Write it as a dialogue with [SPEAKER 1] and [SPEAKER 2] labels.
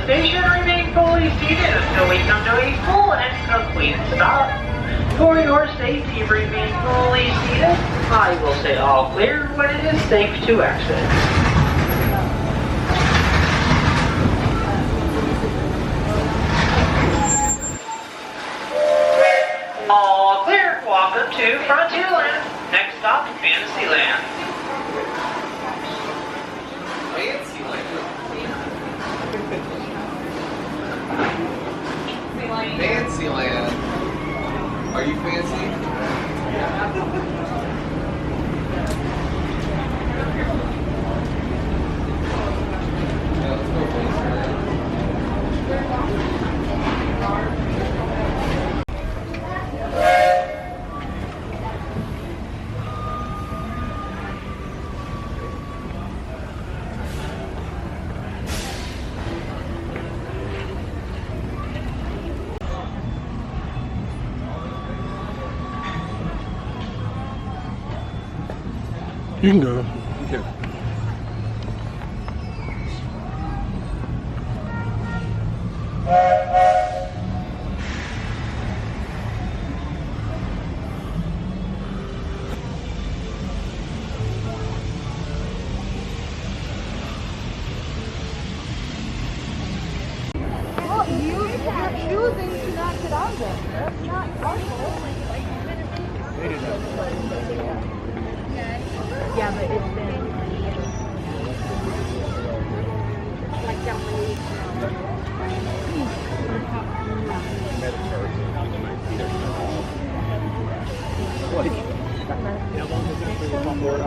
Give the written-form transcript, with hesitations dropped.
[SPEAKER 1] station, remain fully seated until we come to a full and complete stop. For your safety, remain fully seated. I will say all clear when it is safe to exit. All clear. Welcome to Frontierland. Next stop, Fantasyland.
[SPEAKER 2] Fantasyland. Are you fancy? Yeah, let's go Fantasyland.
[SPEAKER 3] You can go.
[SPEAKER 2] Okay.
[SPEAKER 4] Well, you're choosing to not get on them. That's not our fault. Yeah, but it's been like definitely.
[SPEAKER 3] Like, how long is it for the board?